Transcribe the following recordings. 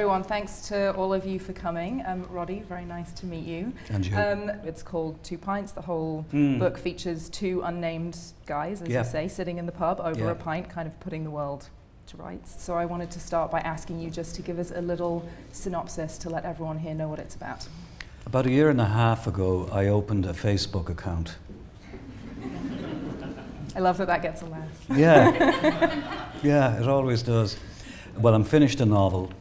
everyone. Thanks to all of you for coming. Roddy, very nice to meet you. And you. It's called Two Pints. The whole book features two unnamed guys, as you say, sitting in the pub over a pint, kind of putting the world to rights. So I wanted to start by asking you just to give us a little synopsis to let everyone here know what it's about. About a year and a half ago, I opened a Facebook account. I love that gets a laugh. Yeah, it always does. Well, I'm finished a novel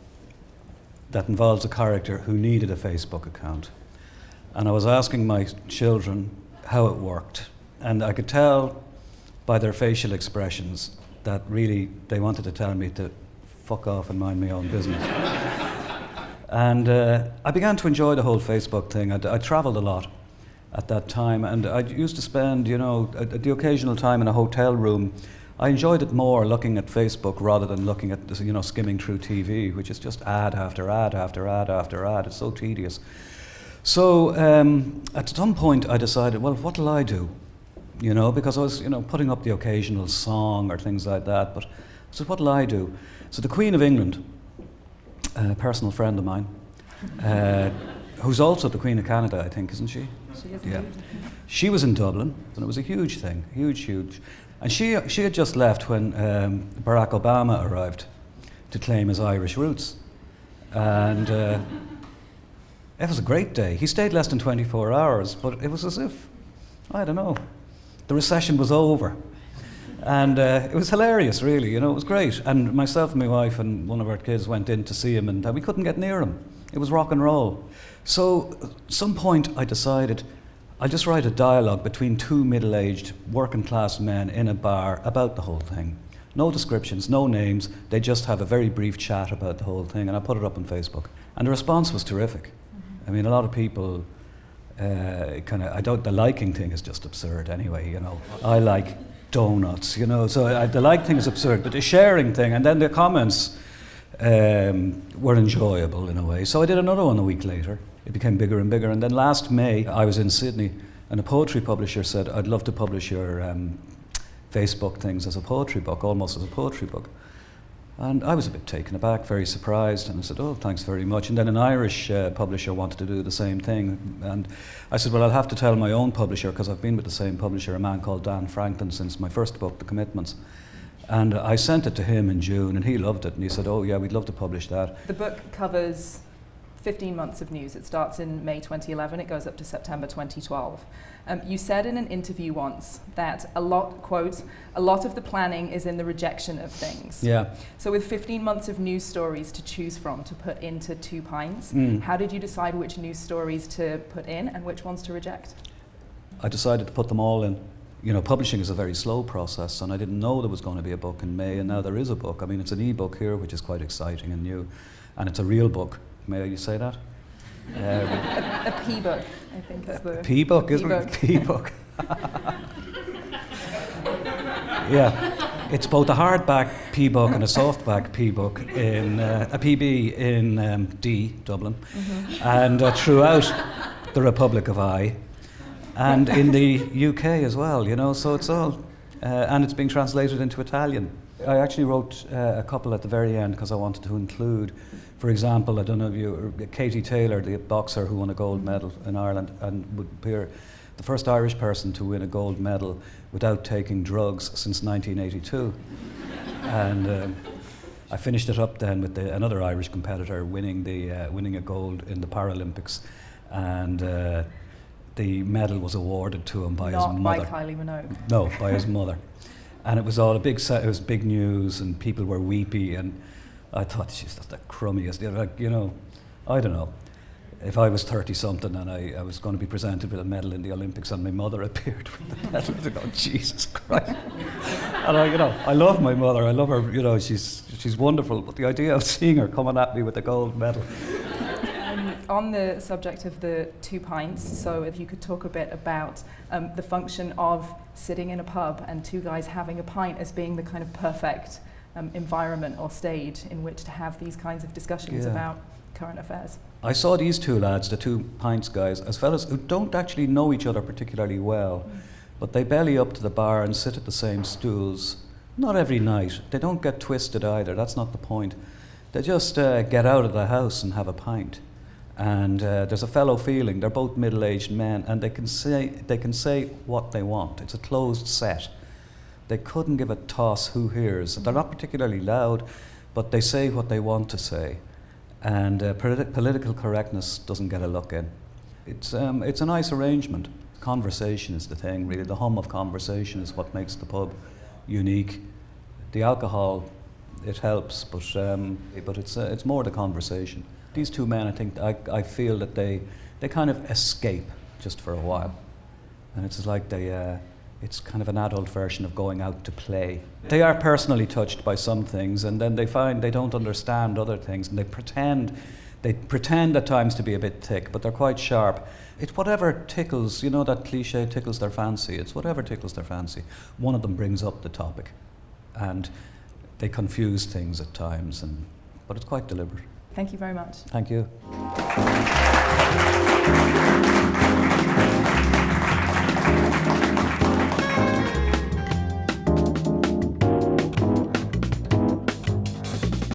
that involves a character who needed a Facebook account. And I was asking my children how it worked. And I could tell by their facial expressions that really they wanted to tell me to fuck off and mind my own business. And I began to enjoy the whole Facebook thing. I traveled a lot at that time, and I used to spend, the occasional time in a hotel room. I enjoyed it more looking at Facebook rather than looking at, skimming through TV, which is just ad after ad after ad after ad. It's so tedious. So at some point I decided, well, what'll I do? Because I was, putting up the occasional song or things like that. But I said, what'll I do? So the Queen of England, a personal friend of mine, who's also the Queen of Canada, I think, isn't she? She is. Yeah. She was in Dublin, and it was a huge thing, huge. And she had just left when Barack Obama arrived to claim his Irish roots. And it was a great day. He stayed less than 24 hours, but it was as if, I don't know, the recession was over. And it was hilarious, really, it was great. And myself and my wife and one of our kids went in to see him, and we couldn't get near him. It was rock and roll. So at some point I decided I'll just write a dialogue between two middle-aged working class men in a bar about the whole thing. No descriptions, no names, they just have a very brief chat about the whole thing, and I put it up on Facebook. And the response was terrific. I mean, a lot of people the liking thing is just absurd anyway, I like donuts, so the like thing is absurd, but the sharing thing, and then the comments were enjoyable in a way. So I did another one a week later. It became bigger and bigger, and then last May I was in Sydney, and a poetry publisher said, I'd love to publish your Facebook things as a poetry book, almost as a poetry book. And I was a bit taken aback, very surprised, and I said, oh, thanks very much. And then an Irish publisher wanted to do the same thing, and I said, well, I'll have to tell my own publisher, because I've been with the same publisher, a man called Dan Franklin, since my first book, The Commitments. And I sent it to him in June, and he loved it, and he said, oh yeah, we'd love to publish that. The book covers 15 months of news. It starts in May 2011, it goes up to September 2012. You said in an interview once that quote, a lot of the planning is in the rejection of things. Yeah. So with 15 months of news stories to choose from to put into Two Pints, how did you decide which news stories to put in and which ones to reject? I decided to put them all in. Publishing is a very slow process, and I didn't know there was going to be a book in May, and now there is a book. I mean, it's an e-book here, which is quite exciting and new, and it's a real book. May you say that? A P-book, I think is the... P-book, isn't it? P-book. Yeah, it's both a hardback P-book and a softback P-book in a PB in D, Dublin, and throughout the Republic of I, and in the UK as well, so it's all, and it's being translated into Italian. I actually wrote a couple at the very end because I wanted to include, for example, I don't know if you, Katie Taylor, the boxer who won a gold medal in Ireland and would appear the first Irish person to win a gold medal without taking drugs since 1982. And I finished it up then with another Irish competitor winning a gold in the Paralympics, and the medal was awarded to him by his mother. Not by Kylie Minogue. No, by his mother. And it was all it was big news, and people were weepy, and I thought, she's just the crummiest. I don't know. If I was 30-something and I was going to be presented with a medal in the Olympics and my mother appeared with the medal, I go, Jesus Christ. And I love my mother, I love her, she's wonderful, but the idea of seeing her coming at me with a gold medal. On the subject of the Two Pints, so if you could talk a bit about the function of sitting in a pub and two guys having a pint as being the kind of perfect environment or stage in which to have these kinds of discussions about current affairs. I saw these two lads, the Two Pints guys, as fellas who don't actually know each other particularly well, but they belly up to the bar and sit at the same stools. Not every night. They don't get twisted either, that's not the point. They just get out of the house and have a pint. And there's a fellow feeling. They're both middle-aged men, and they can say what they want. It's a closed set. They couldn't give a toss who hears. They're not particularly loud, but they say what they want to say. And political correctness doesn't get a look in. It's a nice arrangement. Conversation is the thing, really. The hum of conversation is what makes the pub unique. The alcohol, it helps, but it's more the conversation. These two men, I think, I feel that they kind of escape just for a while. And it's like it's kind of an adult version of going out to play. They are personally touched by some things, and then they find they don't understand other things, and they pretend at times to be a bit thick, but they're quite sharp. It's whatever tickles, you know that cliche, tickles their fancy. It's whatever tickles their fancy. One of them brings up the topic, and they confuse things at times, but it's quite deliberate. Thank you very much. Thank you.